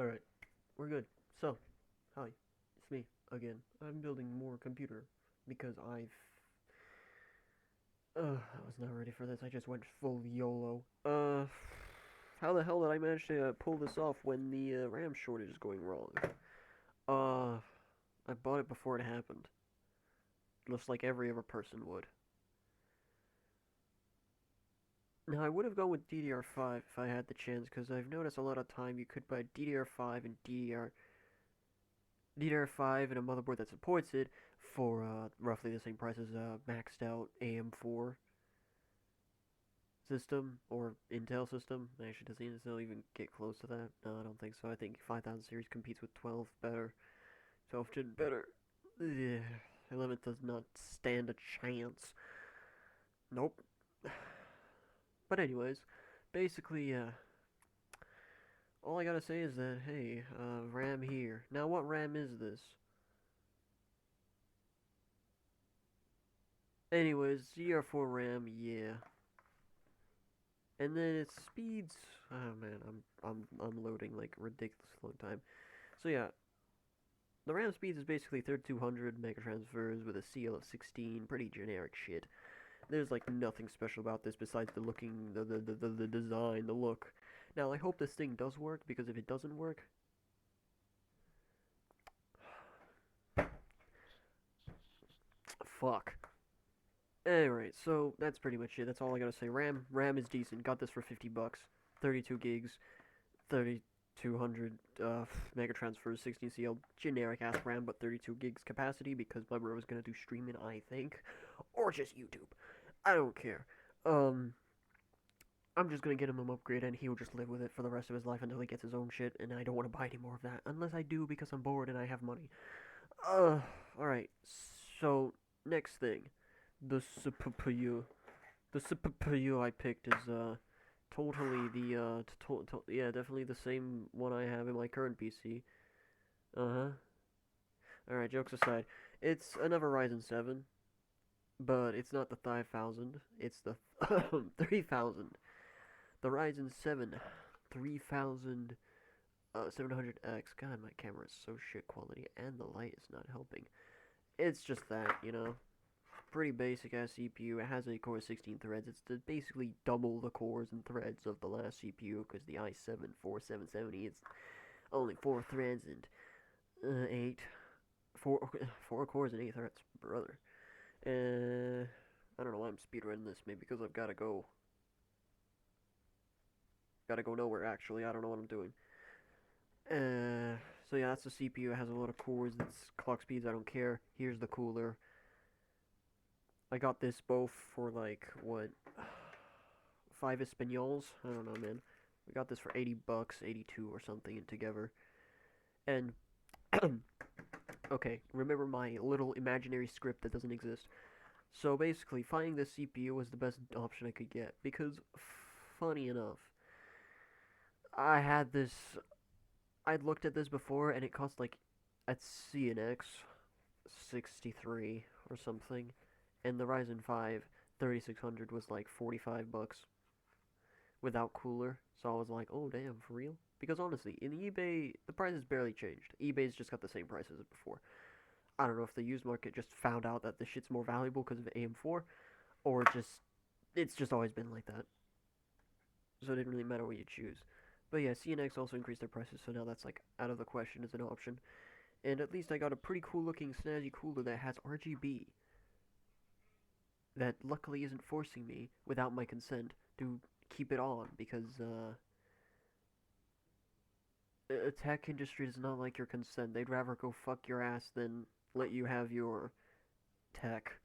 Alright, we're good. So, hi, it's me, again. I'm building more computer, because I was not ready for this. I just went full YOLO. How the hell did I manage to pull this off when the RAM shortage is going wrong? Uh, I bought it before it happened. Just like every other person would. Now, I would have gone with DDR5 if I had the chance, because I've noticed a lot of time you could buy DDR5 and DDR5 and a motherboard that supports it for roughly the same price as a maxed out AM4 system or Intel system. Actually, does the Intel even get close to that? No, I don't think so. I think 5000 series competes with 12 better. 12 gen better. Yeah, 11 does not stand a chance. Nope. But anyways, basically, all I gotta say is that, hey, RAM here. Now, what RAM is this? Anyways, ZR4 RAM, yeah. And then its speeds. Oh man, I'm loading like ridiculous long time. So yeah, the RAM speeds is basically 3200 mega transfers with a CL of 16. Pretty generic shit. There's like nothing special about this besides the looking, the design, the look. Now I hope this thing does work, because if it doesn't work, fuck. Alright, so that's pretty much it. That's all I gotta say. RAM is decent. Got this for 50 bucks. 32 gigs. 3200 mega transfers, 16 CL, generic ass RAM, but 32 gigs capacity because my bro was gonna do streaming, I think, or just YouTube. I don't care. Um, I'm just gonna get him an upgrade and he'll just live with it for the rest of his life until he gets his own shit, and I don't want to buy any more of that unless I do because I'm bored and I have money. All right. So next thing, the CPU. The CPU I picked is totally the yeah, definitely the same one I have in my current PC. Uh-huh. All right, jokes aside, it's another Ryzen 7, but it's not the 5000, it's the 3000. The Ryzen 7 3000 700X. God, my camera is so shit quality and the light is not helping. It's just that, pretty basic ass CPU. It has a core 16 threads. It's basically double the cores and threads of the last CPU, because the i7 4770, it's only 4 threads and 8 4 4 cores and 8 threads, brother. I don't know why I'm speedrunning this. Maybe because I've gotta go nowhere. Actually, I don't know what I'm doing. So yeah, that's the CPU. It has a lot of cores. It's clock speeds. I don't care. Here's the cooler. I got this both for like what, 5 Espanols? I don't know, man. We got this for 80 bucks, 82 or something together. And okay, remember my little imaginary script that doesn't exist. So basically, finding this CPU was the best option I could get because, funny enough, I had this. I'd looked at this before, and it cost like at CNX 63 or something, and the Ryzen 5 3600 was like 45 bucks without cooler. So I was like, oh damn, for real? Because honestly, in eBay, the prices barely changed. eBay's just got the same prices as before. I don't know if the used market just found out that the shit's more valuable because of AM4, or just it's just always been like that. So it didn't really matter what you choose. But yeah, CNX also increased their prices, so now that's like out of the question as an option. And at least I got a pretty cool looking snazzy cooler that has RGB, that luckily isn't forcing me, without my consent, to keep it on, because a tech industry does not like your consent. They'd rather go fuck your ass than let you have your tech.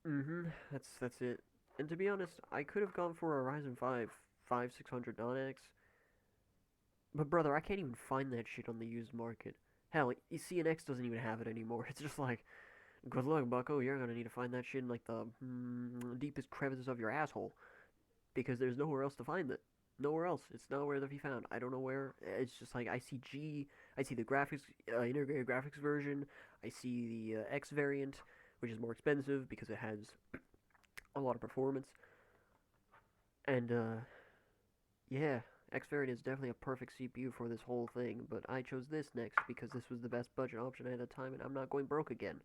That's it. And to be honest, I could have gone for a Ryzen 5 5600 non-X, but brother, I can't even find that shit on the used market. Hell, CNX doesn't even have it anymore. It's just like, good luck, bucko. You're gonna need to find that shit in like the deepest crevices of your asshole, because there's nowhere else to find it. Nowhere else. It's nowhere to be found. I don't know where. It's just like I see the graphics, integrated graphics version. I see the X variant, which is more expensive because it has a lot of performance. And yeah, X variant is definitely a perfect CPU for this whole thing, but I chose this next because this was the best budget option at the time, and I'm not going broke again.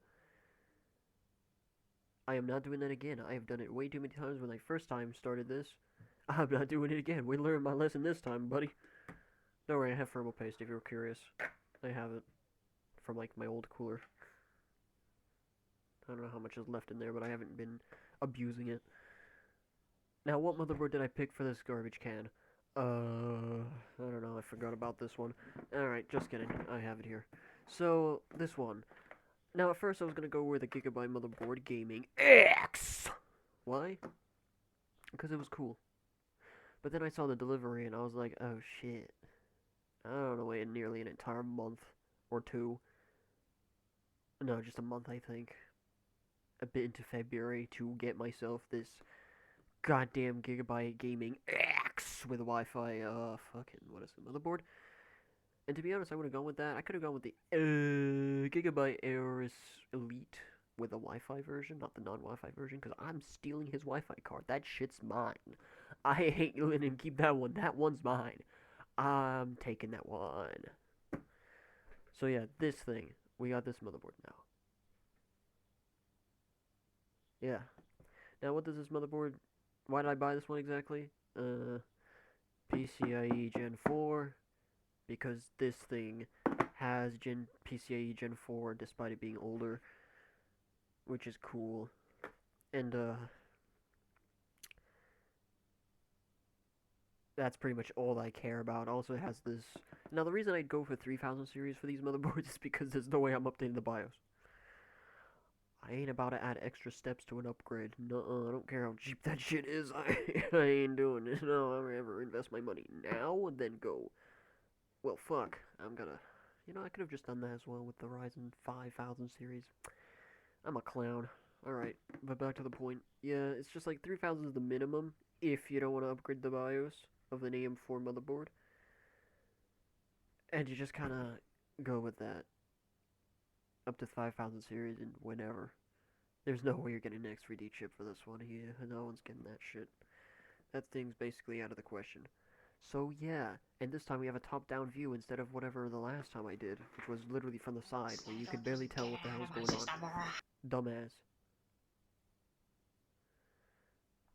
I am not doing that again. I have done it way too many times when I first time started this. I'm not doing it again. We learned my lesson this time, buddy. Don't worry, I have thermal paste if you're curious. I have it from like my old cooler. I don't know how much is left in there, but I haven't been abusing it. Now, what motherboard did I pick for this garbage can? I don't know, I forgot about this one. Alright, just kidding, I have it here. So, this one. Now, at first I was gonna go with a Gigabyte motherboard gaming X! Why? Because it was cool. But then I saw the delivery and I was like, oh shit. I don't know, wait nearly an entire month or two. No, just a month, I think. A bit into February to get myself this goddamn Gigabyte gaming X with Wi-Fi, fucking, what is it, motherboard? And to be honest, I would have gone with that. I could have gone with the Gigabyte Aorus Elite with the Wi-Fi version, not the non-Wi-Fi version, because I'm stealing his Wi-Fi card. That shit's mine. I ain't letting him keep that one. That one's mine. I'm taking that one. So yeah, this thing. We got this motherboard now. Yeah. Now, what does this motherboard... Why did I buy this one exactly? PCIe Gen 4. Because this thing has PCIe Gen 4 despite it being older. Which is cool. And, that's pretty much all I care about. Also, it has this... Now, the reason I'd go for 3000 series for these motherboards is because there's no way I'm updating the BIOS. I ain't about to add extra steps to an upgrade. Nuh-uh, I don't care how cheap that shit is. I ain't doing it. No, I'll ever invest my money now and then go. Well, fuck. I'm gonna... You know, I could have just done that as well with the Ryzen 5000 series. I'm a clown. Alright, but back to the point. Yeah, it's just like 3000 is the minimum if you don't want to upgrade the BIOS of an AM4 motherboard. And you just kind of go with that. Up to 5000 series and whenever. There's no way you're getting an X3D chip for this one. No one's getting that shit. That thing's basically out of the question. So yeah, and this time we have a top-down view instead of whatever the last time I did, which was literally from the side, where you could barely tell what the hell was going on. Dumbass.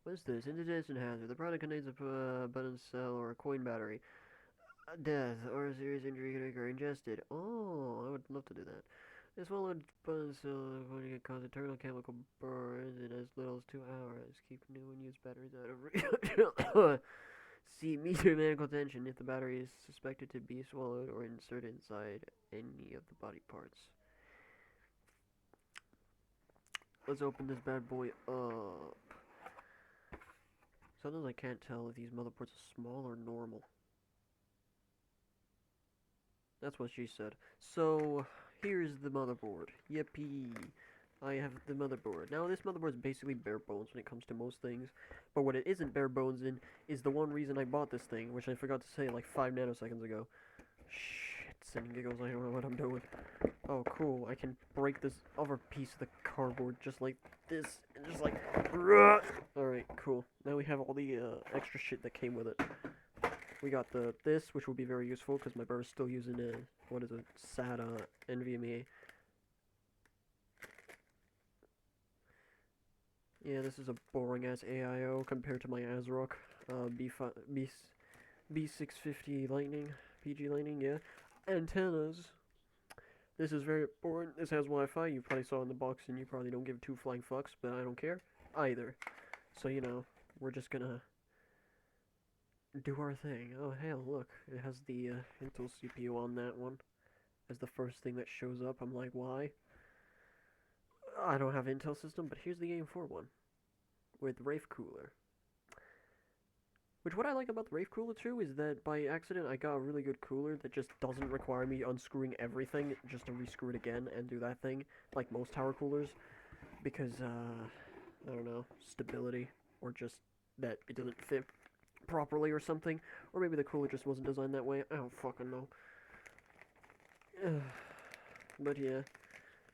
What is this? Indigestion hazard. The product contains a button cell or a coin battery. Death or a serious injury can occur ingested. Oh, I would love to do that. This swallowed button cell can cause internal chemical burns in as little as 2 hours. Keep new and used batteries out of reach. See, meter medical attention if the battery is suspected to be swallowed or inserted inside any of the body parts. Let's open this bad boy up. Sometimes I can't tell if these motherboards are small or normal. That's what she said. So, here's the motherboard. Yippee. I have the motherboard. Now, this motherboard is basically bare bones when it comes to most things. But what it isn't bare bones in is the one reason I bought this thing, which I forgot to say like 5 nanoseconds ago. Shit, sending giggles, I don't know what I'm doing. Oh, cool. I can break this other piece of the cardboard just like this. And just like... Alright, cool. Now we have all the extra shit that came with it. We got this, which will be very useful because my brother's still using what is it, SATA NVMe. Yeah, this is a boring ass AIO compared to my ASRock B650 Lightning, PG Lightning. Yeah, antennas. This is very boring. This has Wi-Fi. You probably saw in the box, and you probably don't give two flying fucks, but I don't care either. So you know, we're just gonna do our thing. Oh hell, look, it has the Intel CPU on that one as the first thing that shows up. I'm like, why? I don't have Intel system, but here's the game for one with Wraith Cooler. Which what I like about the Wraith Cooler too is that by accident I got a really good cooler that just doesn't require me unscrewing everything just to rescrew it again and do that thing like most tower coolers, because I don't know, stability or just that it doesn't fit properly or something, or maybe the cooler just wasn't designed that way. I don't fucking know. But yeah,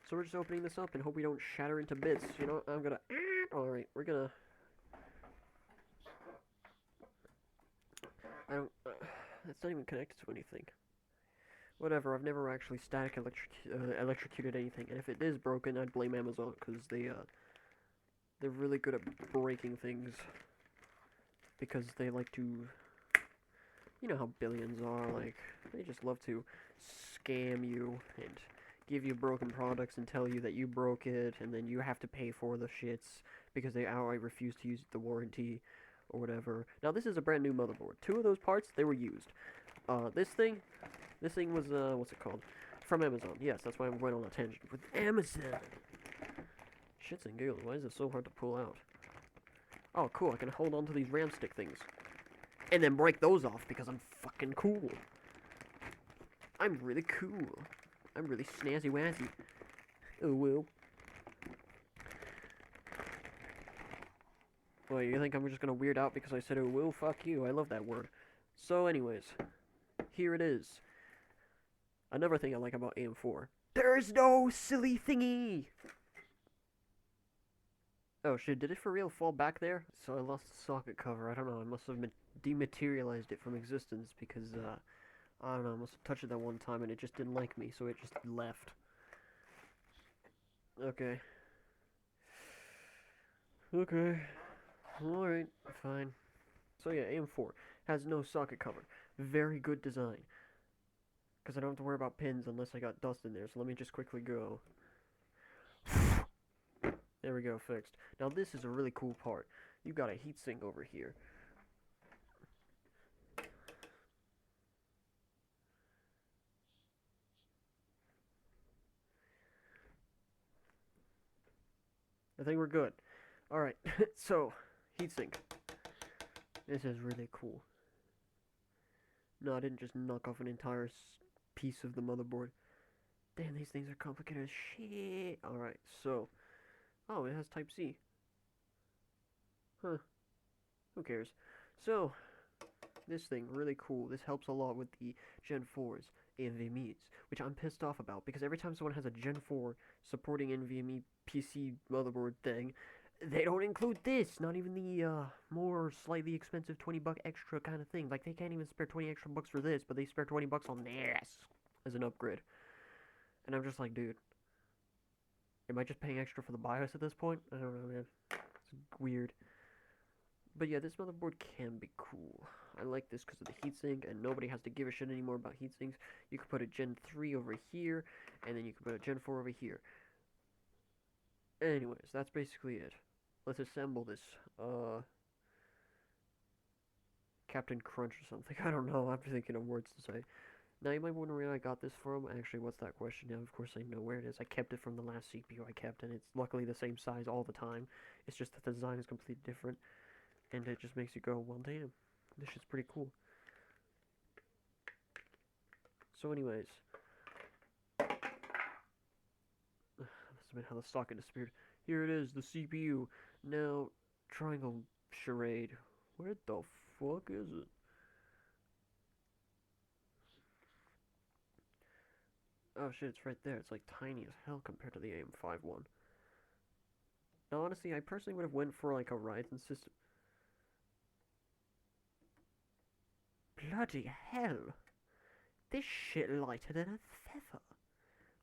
so we're just opening this up and hope we don't shatter into bits. You know, I'm gonna... Alright, we're gonna... I don't. It's not even connected to anything. Whatever. I've never actually electrocuted anything, and if it is broken, I'd blame Amazon because they're really good at breaking things because they like to. You know how billions are, like, they just love to scam you and give you broken products and tell you that you broke it, and then you have to pay for the shits because they outright refuse to use the warranty or whatever. Now, this is a brand new motherboard. Two of those parts, they were used. This thing was, what's it called? From Amazon. Yes, that's why I went on a tangent. With Amazon! Shits and giggles, why is it so hard to pull out? Oh, cool, I can hold on to these RAM stick things. And then break those off because I'm fucking cool. I'm really cool. I'm really snazzy wazzy. Oh, well. Well, you think I'm just gonna weird out because I said, oh, well, fuck you. I love that word. So, anyways. Here it is. Another thing I like about AM4. There's no silly thingy! Oh shit, did it for real fall back there? So I lost the socket cover. I don't know, I must have dematerialized it from existence because, I don't know, I must have touched it that one time and it just didn't like me, so it just left. Okay. Okay. Alright, fine. So yeah, AM4 has no socket cover. Very good design. Because I don't have to worry about pins unless I got dust in there, so let me just quickly go. There we go, fixed. Now this is a really cool part. You've got a heatsink over here. I think we're good. Alright, so, heatsink. This is really cool. No, I didn't just knock off an entire piece of the motherboard. Damn, these things are complicated as shit. Alright, so. Oh, it has Type C. Huh. Who cares? So, this thing, really cool. This helps a lot with the Gen 4s NVMe's, which I'm pissed off about because every time someone has a Gen 4 supporting NVMe PC motherboard thing, they don't include this. Not even the more slightly expensive $20 extra kind of thing. Like they can't even spare 20 extra bucks for this, but they spare 20 bucks on this as an upgrade. And I'm just like, dude, am I just paying extra for the BIOS at this point? I don't know, man. It's weird. But yeah, this motherboard can be cool. I like this because of the heatsink, and nobody has to give a shit anymore about heatsinks. You could put a Gen 3 over here, and then you could put a Gen 4 over here. Anyways, that's basically it. Let's assemble this, Captain Crunch or something. I don't know, I'm thinking of words to say. Now, you might wonder where I got this from. Actually, what's that question? Now, of course, I know where it is. I kept it from the last CPU I kept, and it's luckily the same size all the time. It's just that the design is completely different, and it just makes you go, well, damn, this shit's pretty cool. So, anyways, this has been how the socket disappeared. Here it is, the CPU. Now, triangle charade. Where the fuck is it? Oh shit, it's right there. It's like tiny as hell compared to the AM5 one. Now, honestly, I personally would have went for like a Ryzen system. Bloody hell! This shit lighter than a feather.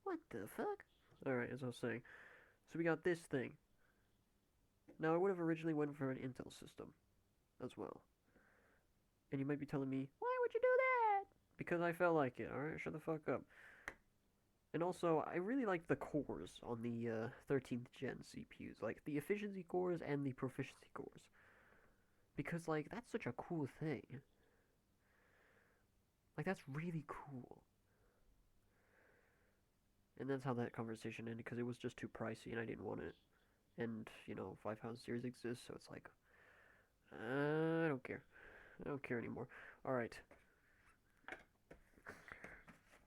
What the fuck? Alright, as I was saying. So we got this thing. Now, I would have originally went for an Intel system as well. And you might be telling me, why would you do that? Because I felt like it, alright? Shut the fuck up. And also, I really like the cores on the 13th gen CPUs. Like, the efficiency cores and the proficiency cores. Because, like, that's such a cool thing. Like, that's really cool. And that's how that conversation ended, because it was just too pricey and I didn't want it. And, you know, 5000 series exists, so it's like, I don't care. I don't care anymore. Alright.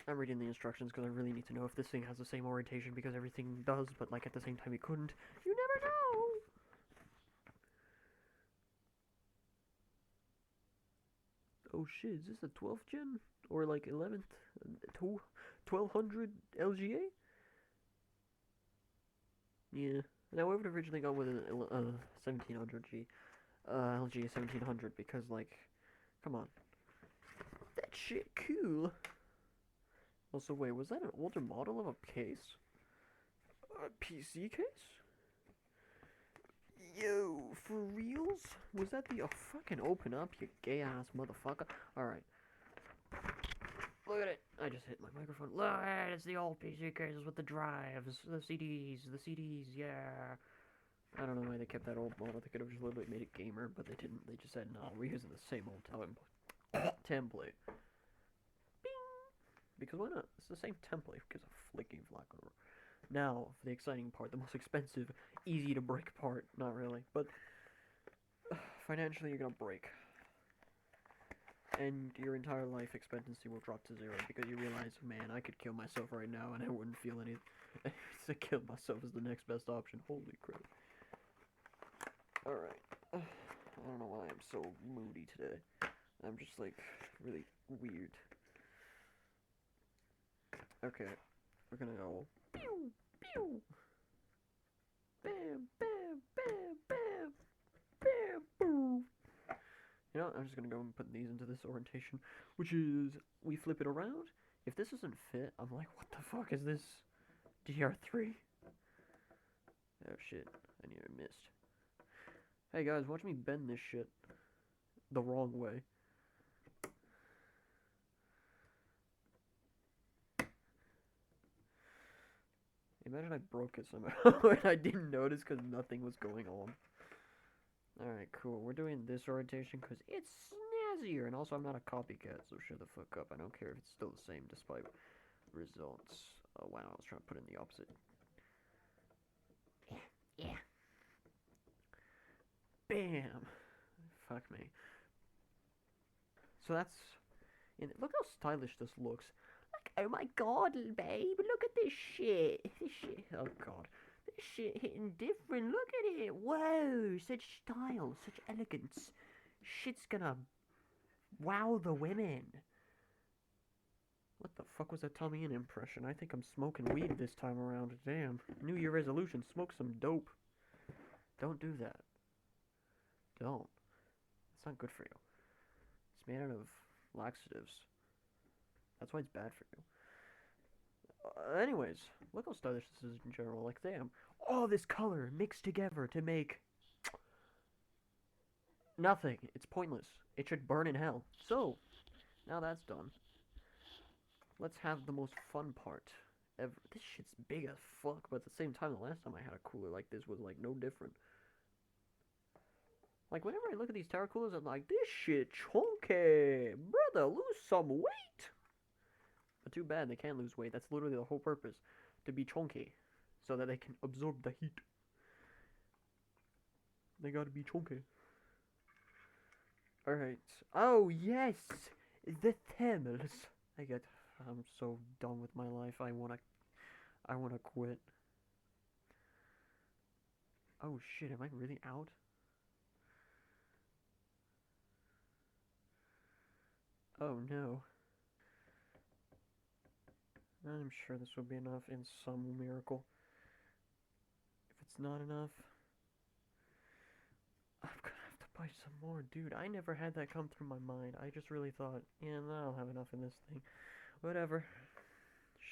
I'm reading the instructions because I really need to know if this thing has the same orientation, because everything does, but like at the same time it couldn't. You never know! Oh shit, is this a 12th gen? Or like 11th? 1200 LGA? Yeah. Now I would have originally gone with a 1700G. LG 1700 because like, come on. shit cool. Also, wait, was that an older model of a case? A PC case? Yo, for reals? Was that the fucking open up, you gay ass motherfucker? Alright. Look at it. I just hit my microphone. Look at it. It's the old PC cases with the drives, the CDs, yeah. I don't know why they kept that old model. They could have just literally made it gamer, but they didn't. They just said, no, we're using the same old template. Bing! Because why not? It's the same template. Who gives a flicking flack over? Now, for the exciting part, the most expensive, easy to break part. Not really, but financially you're gonna break. And your entire life expectancy will drop to 0 because you realize, man, I could kill myself right now and I wouldn't feel anything. To kill myself is the next best option. Holy crap. Alright. I don't know why I'm so moody today. I'm just, like, really weird. Okay. We're gonna go pew, pew. Bam, bam, bam, bam, bam, boom. You know, I'm just gonna go and put these into this orientation, which is, we flip it around. If this doesn't fit, I'm like, what the fuck is this? DR3? Oh shit, I nearly missed. Hey guys, watch me bend this shit the wrong way. Imagine I broke it somehow and I didn't notice because nothing was going on. Alright, cool. We're doing this orientation because it's snazzier, and also I'm not a copycat, so shut the fuck up. I don't care if it's still the same despite results. Oh wow, I was trying to put in the opposite. Yeah. Bam! Fuck me. So that's... Look how stylish this looks. Like, oh my god, babe, look at this shit. This shit, oh god. This shit hitting different, look at it. Whoa, such style, such elegance. Shit's gonna wow the women. What the fuck was that Tommy In impression? I think I'm smoking weed this time around. Damn. New Year resolution, smoke some dope. Don't do that. Don't. It's not good for you. It's made out of laxatives. That's why it's bad for you. Anyways, look how stylish this is in general. Like, damn. All this color mixed together to make nothing. It's pointless. It should burn in hell. So, now that's done. Let's have the most fun part ever. This shit's big as fuck, but at the same time, the last time I had a cooler like this was, like, no different. Like, whenever I look at these tower coolers, I'm like, this shit chunky. Brother, lose some weight. But too bad, they can't lose weight. That's literally the whole purpose. To be chunky. So that they can absorb the heat. They gotta be chunky. Alright. Oh, yes! The thermals. I'm so done with my life. I wanna quit. Oh shit, am I really out? Oh no. I'm sure this will be enough in some miracle. If it's not enough, I'm gonna have to buy some more. Dude, I never had that come through my mind. I just really thought, yeah, no, I'll have enough in this thing. Whatever.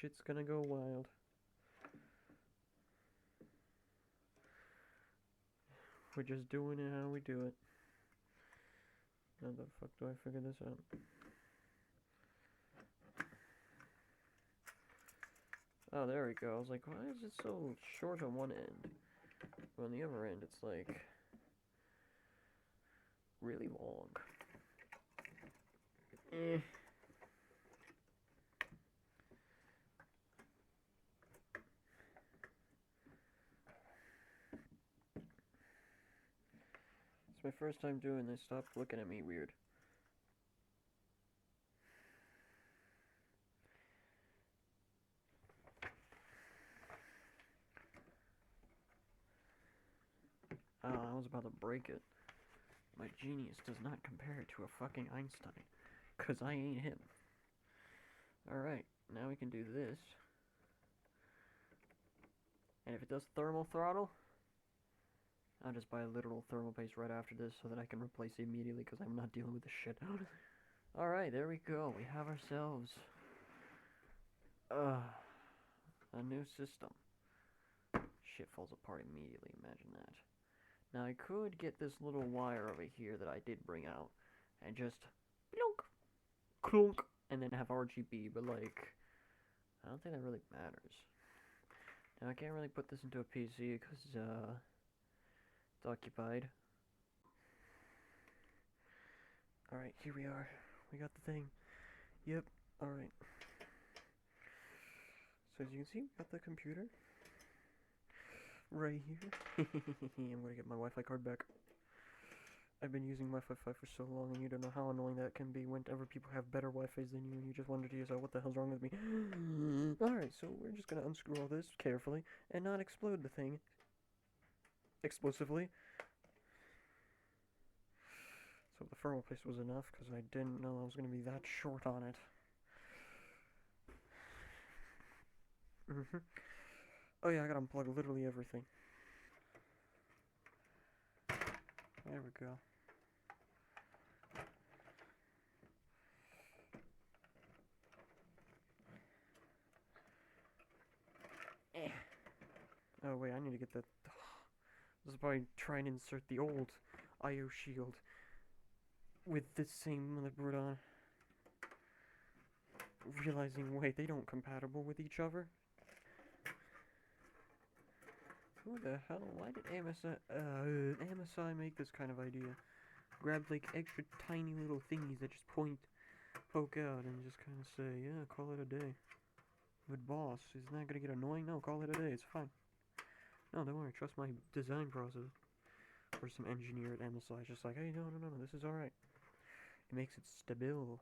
Shit's gonna go wild. We're just doing it how we do it. How the fuck do I figure this out? Oh, there we go. I was like, why is it so short on one end? On the other end, it's like really long. Eh. It's my first time doing this. Stop looking at me weird. Oh, I was about to break it. My genius does not compare to a fucking Einstein. 'Cause I ain't him. Alright, now we can do this. And if it does thermal throttle, I'll just buy a literal thermal paste right after this so that I can replace it immediately because I'm not dealing with this shit. Alright, there we go. We have ourselves a new system. Shit falls apart immediately, imagine that. Now I could get this little wire over here that I did bring out and just plunk, clunk, and then have RGB, but like, I don't think that really matters. Now I can't really put this into a PC because it's occupied. Alright, here we are. We got the thing. Yep, alright. So as you can see, we got the computer right here. I'm gonna get my Wi-Fi card back. I've been using Wi-Fi 5 for so long, and you don't know how annoying that can be whenever people have better Wi-Fis than you, and you just wonder to yourself, what the hell's wrong with me? Alright, so we're just gonna unscrew all this carefully, and not explode the thing explosively. So the thermal paste was enough, because I didn't know I was gonna be that short on it. Oh yeah, I gotta unplug literally everything. There we go. Oh wait, I need to get that. This is probably try and insert the old IO shield with this same motherboard on. Realizing, wait, they don't compatible with each other. Who the hell? Why did MSI make this kind of idea? Grab like extra tiny little thingies that just poke out, and just kind of say, yeah, call it a day. But boss, isn't that gonna get annoying? No, call it a day. It's fine. No, don't worry. Trust my design process. Or some engineer at MSI is just like, hey, no, this is alright. It makes it stable.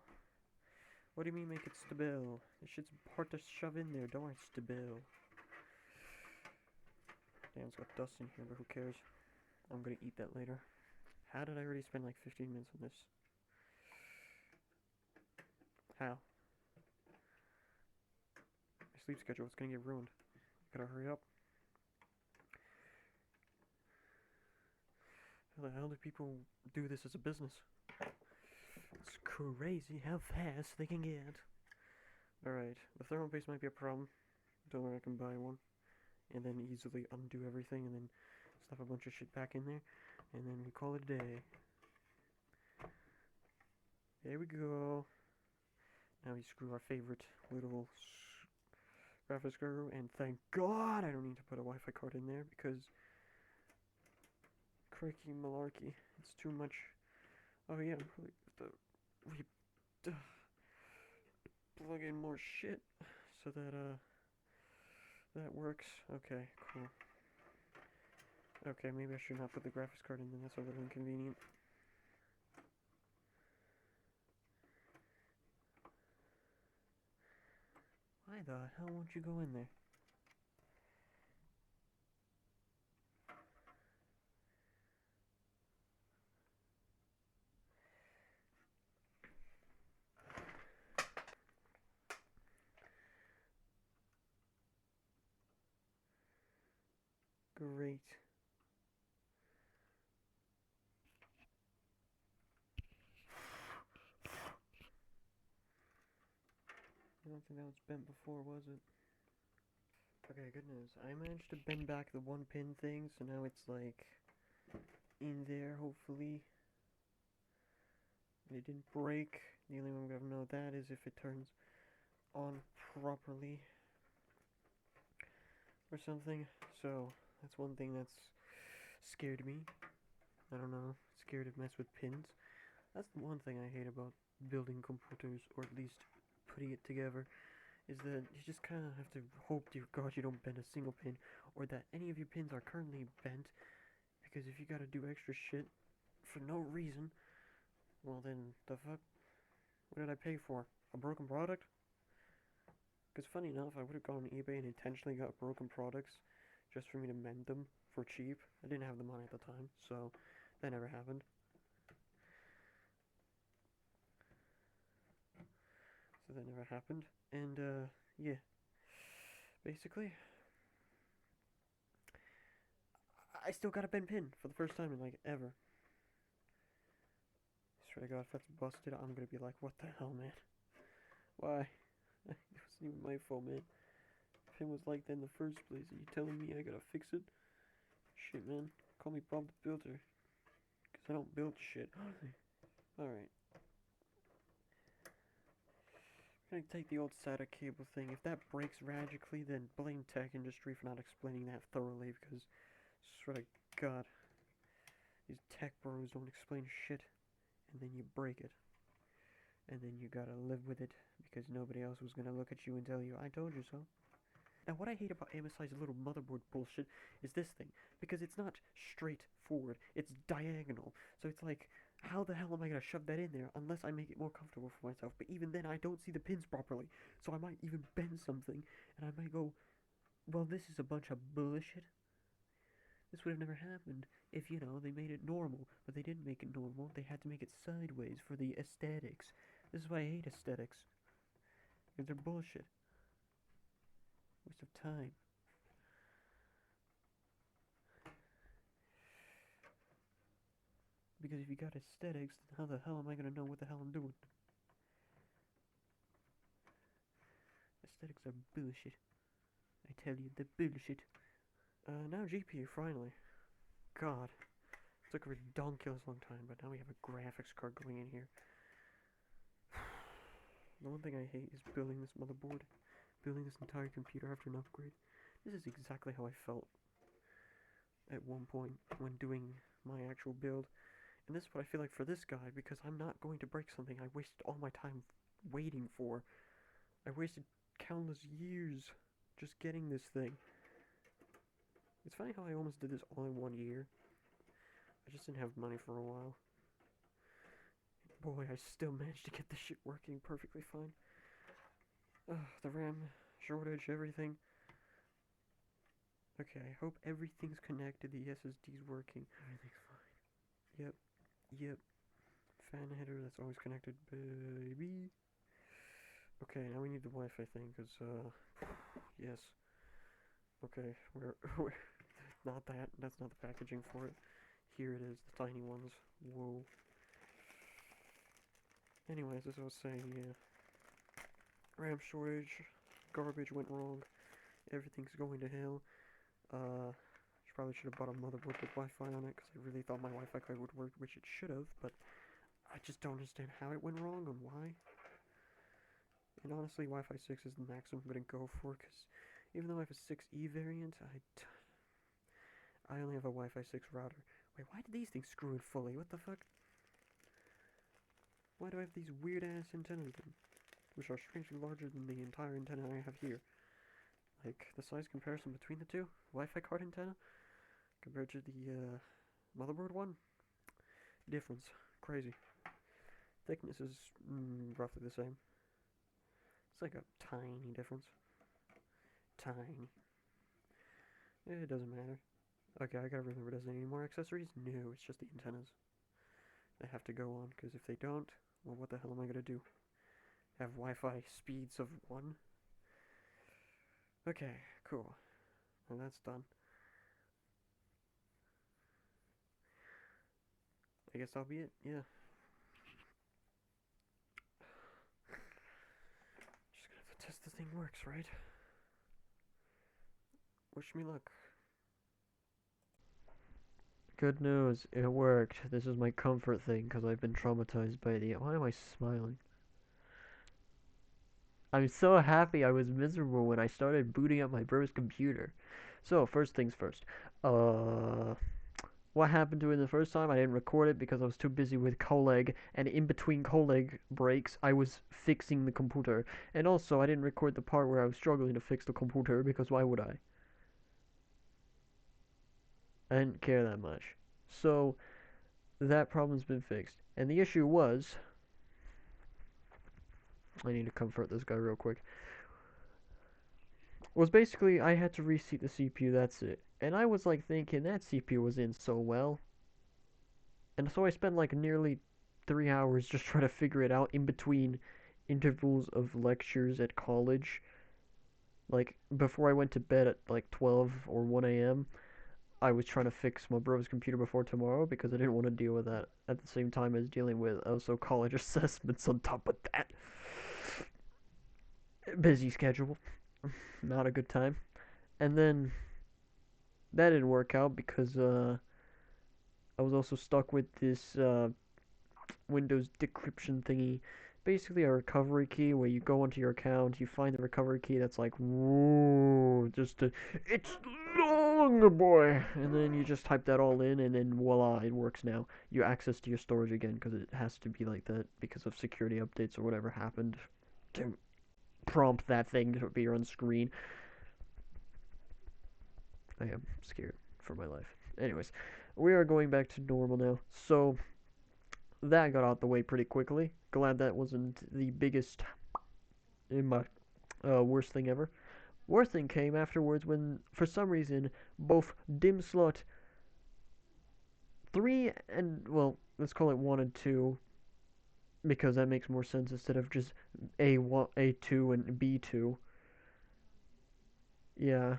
What do you mean make it stable? This shit's hard to shove in there. Don't worry, it's stable. Damn, it's got dust in here, but who cares? I'm gonna eat that later. How did I already spend like 15 minutes on this? How? My sleep schedule is gonna get ruined. Gotta hurry up. How the hell do people do this as a business? It's crazy how fast they can get. Alright, the thermal paste might be a problem. Don't worry, I can buy one. And then easily undo everything and then stuff a bunch of shit back in there. And then we call it a day. There we go. Now we screw our favorite little graphics screw, and thank God I don't need to put a Wi-Fi card in there because cricky malarkey, it's too much. Oh yeah, we plug in more shit so that that works. Okay, cool. Okay, maybe I should not put the graphics card in there. That's a little inconvenient. Why the hell won't you go in there? Great. I don't think that was bent before, was it? Okay, good news. I managed to bend back the one pin thing, so now it's like in there, hopefully. It didn't break. The only way I'm gonna know that is if it turns on properly or something. So that's one thing that's scared me. I don't know, scared to mess with pins. That's the one thing I hate about building computers, or at least putting it together, is that you just kind of have to hope, dear God, you don't bend a single pin, or that any of your pins are currently bent, because if you gotta do extra shit for no reason, well then, the fuck? What did I pay for? A broken product? Because funny enough, I would have gone on eBay and intentionally got broken products just for me to mend them for cheap. I didn't have the money at the time, so that never happened. So that never happened. And, yeah. Basically, I still got a bent pin for the first time in, like, ever. swear to God, if that's busted, I'm gonna be like, what the hell, man? Why? It wasn't even my fault, man. If it was like that in the first place, and you telling me I gotta fix it? Shit, man. Call me Bob the Builder. Because I don't build shit. Alright. I'm gonna take the old SATA cable thing. If that breaks magically, then blame tech industry for not explaining that thoroughly, because, swear to God, these tech bros don't explain shit, and then you break it. And then you gotta live with it, because nobody else was gonna look at you and tell you, I told you so. Now, what I hate about MSI's little motherboard bullshit is this thing, because it's not straightforward, it's diagonal. So it's like, how the hell am I going to shove that in there unless I make it more comfortable for myself? But even then, I don't see the pins properly, so I might even bend something, and I might go, well, this is a bunch of bullshit. This would have never happened if, you know, they made it normal, but they didn't make it normal. They had to make it sideways for the aesthetics. This is why I hate aesthetics, because they're bullshit. Waste of time. Because if you got aesthetics, then how the hell am I gonna know what the hell I'm doing? Aesthetics are bullshit. I tell you, they're bullshit. Now GPU, finally. God. It took a ridiculous long time, but now we have a graphics card going in here. The one thing I hate is building this motherboard. Building this entire computer after an upgrade. This is exactly how I felt at one point when doing my actual build. And this is what I feel like for this guy, because I'm not going to break something I wasted all my time waiting for. I wasted countless years just getting this thing. It's funny how I almost did this all in 1 year. I just didn't have money for a while. Boy, I still managed to get this shit working perfectly fine. The RAM shortage, everything. Okay, I hope everything's connected. The SSD's working. Everything's fine. Yep. Fan header, that's always connected, baby. Okay, now we need the Wi-Fi thing, because, yes. Okay, we're not that. That's not the packaging for it. Here it is, the tiny ones. Whoa. Anyways, as I was saying, yeah. RAM shortage, garbage went wrong, everything's going to hell. Probably should have bought a motherboard with Wi-Fi on it, because I really thought my Wi-Fi card would work, which it should have, but I just don't understand how it went wrong and why. And honestly, Wi-Fi 6 is the maximum I'm going to go for, because even though I have a 6E variant, I only have a Wi-Fi 6 router. Wait, why did these things screw in fully? What the fuck? Why do I have these weird-ass antennas then? Which are strangely larger than the entire antenna I have here. Like, the size comparison between the two? Wi-Fi card antenna? Compared to the motherboard one? Difference. Crazy. Thickness is roughly the same. It's like a tiny difference. Tiny. It doesn't matter. Okay, I gotta remember, does it need any more accessories? No, it's just the antennas. They have to go on, because if they don't, well, what the hell am I gonna do? Have Wi-Fi speeds of 1? Okay, cool. And that's done. I guess that'll be it, yeah. Just gonna have to test this thing works, right? Wish me luck. Good news, it worked. This is my comfort thing, because I've been traumatized by the... Why am I smiling? I'm so happy I was miserable when I started booting up my brother's computer. So, first things first. What happened to it the first time? I didn't record it because I was too busy with Coleg, and in between Coleg breaks, I was fixing the computer. And also, I didn't record the part where I was struggling to fix the computer, because why would I? I didn't care that much. So, that problem's been fixed. And the issue was... I need to comfort this guy real quick. Was basically, I had to reseat the CPU, that's it. And I was like thinking, that CPU was in so well. And so I spent like nearly 3 hours just trying to figure it out in between intervals of lectures at college. Like, before I went to bed at like 12 or 1 a.m., I was trying to fix my brother's computer before tomorrow because I didn't want to deal with that at the same time as dealing with also college assessments on top of that. Busy schedule, not a good time. And then that didn't work out because I was also stuck with this Windows decryption thingy. Basically, a recovery key where you go onto your account, you find the recovery key that's like, whoa, it's long, boy, and then you just type that all in, and then voila, it works now. You access to your storage again because it has to be like that because of security updates or whatever happened to prompt that thing to appear on screen. I am scared for my life. Anyways, we are going back to normal now. So that got out the way pretty quickly. Glad that wasn't the biggest in my worst thing ever. Worst thing came afterwards when, for some reason, both dim slot 3 and, well, let's call it 1 and 2, because that makes more sense instead of just A1, A2, and B2. Yeah,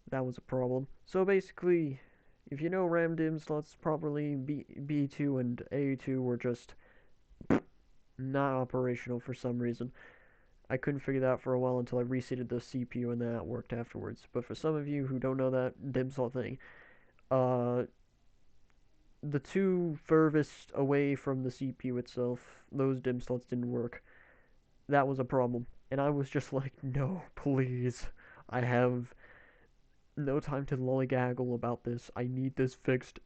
that was a problem. So basically, if you know RAM dim slots properly, B2 and A2 were just not operational for some reason. I couldn't figure that out for a while until I reseated the CPU and that worked afterwards. But for some of you who don't know that dim slot thing, uh, the two furthest away from the CPU itself, those dim slots didn't work. That was a problem. And I was just like, no, please. I have no time to lollygaggle about this. I need this fixed.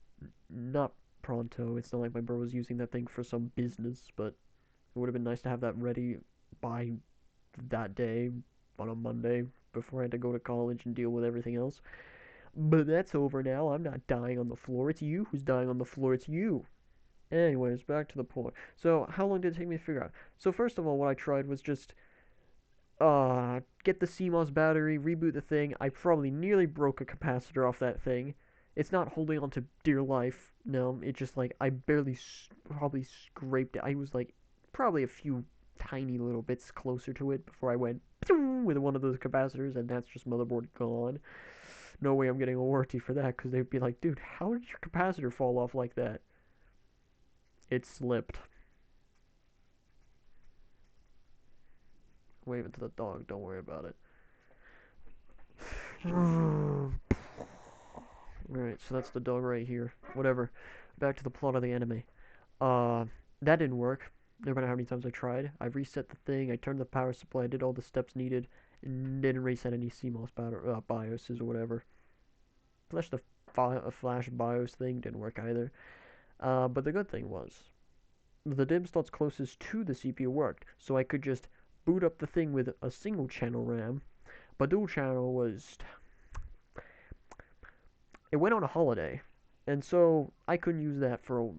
Not pronto. It's not like my bro was using that thing for some business, but it would have been nice to have that ready by that day on a Monday before I had to go to college and deal with everything else. But that's over now. I'm not dying on the floor. It's you who's dying on the floor. It's you. Anyways, back to the point. So, how long did it take me to figure out? So, first of all, what I tried was just get the CMOS battery, reboot the thing. I probably nearly broke a capacitor off that thing. It's not holding on to dear life. No, it just like I barely probably scraped it. I was like probably a few tiny little bits closer to it before I went with one of those capacitors, and that's just motherboard gone. No way I'm getting a warranty for that because they'd be like, dude, how did your capacitor fall off like that? It slipped. Waving to the dog, don't worry about it. Alright, so that's the dog right here. Whatever. Back to the plot of the anime. Uh, that didn't work. No matter how many times I tried. I reset the thing, I turned the power supply, I did all the steps needed, and didn't reset any CMOS BIOSes or whatever. Flash the flash BIOS thing didn't work either. But the good thing was, the DIMM slots closest to the CPU worked, so I could just boot up the thing with a single channel RAM. But dual channel was, it went on a holiday, and so I couldn't use that for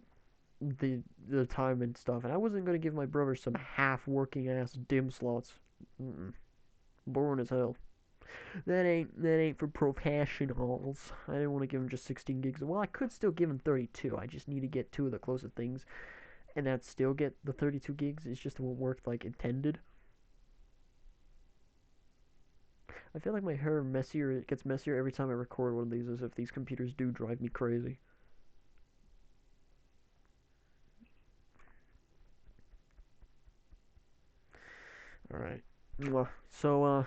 the time and stuff. And I wasn't gonna give my brother some half working ass DIMM slots. Mm-mm. Boring as hell. That ain't for professionals. I didn't want to give him just 16 gigs. Well, I could still give him 32. I just need to get two of the closest things, and that still get the 32 gigs. It's just it won't work like intended. I feel like my hair messier. It gets messier every time I record one of these, as if these computers do drive me crazy. All right. So,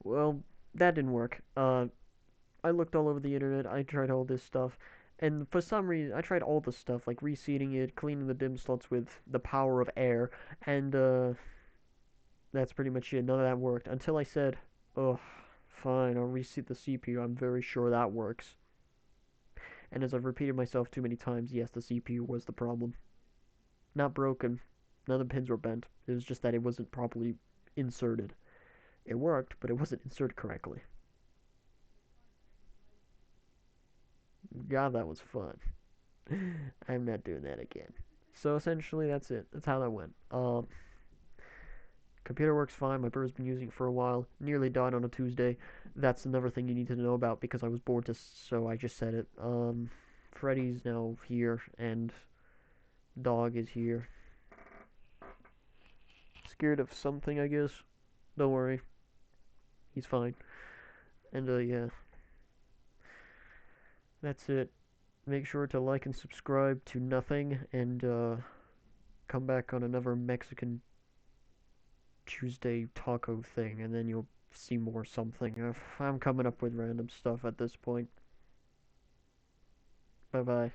well, that didn't work. I looked all over the internet. I tried all this stuff, and for some reason, I tried all the stuff like reseating it, cleaning the DIMM slots with the power of air, and that's pretty much it. None of that worked until I said, "Oh, fine, I'll reseat the CPU. I'm very sure that works." And as I've repeated myself too many times, yes, the CPU was the problem. Not broken. None of the pins were bent. It was just that it wasn't properly inserted. It worked, but it wasn't inserted correctly. God, that was fun. I'm not doing that again. So essentially, that's it. That's how that went. Computer works fine. My brother's been using it for a while. Nearly died on a Tuesday. That's another thing you need to know about because I was bored to, so I just said it. Freddy's now here and dog is here. Scared of something, I guess. Don't worry. He's fine. And yeah. That's it. Make sure to like and subscribe to nothing, and come back on another Mexican Tuesday taco thing, and then you'll see more something. I'm coming up with random stuff at this point. Bye bye.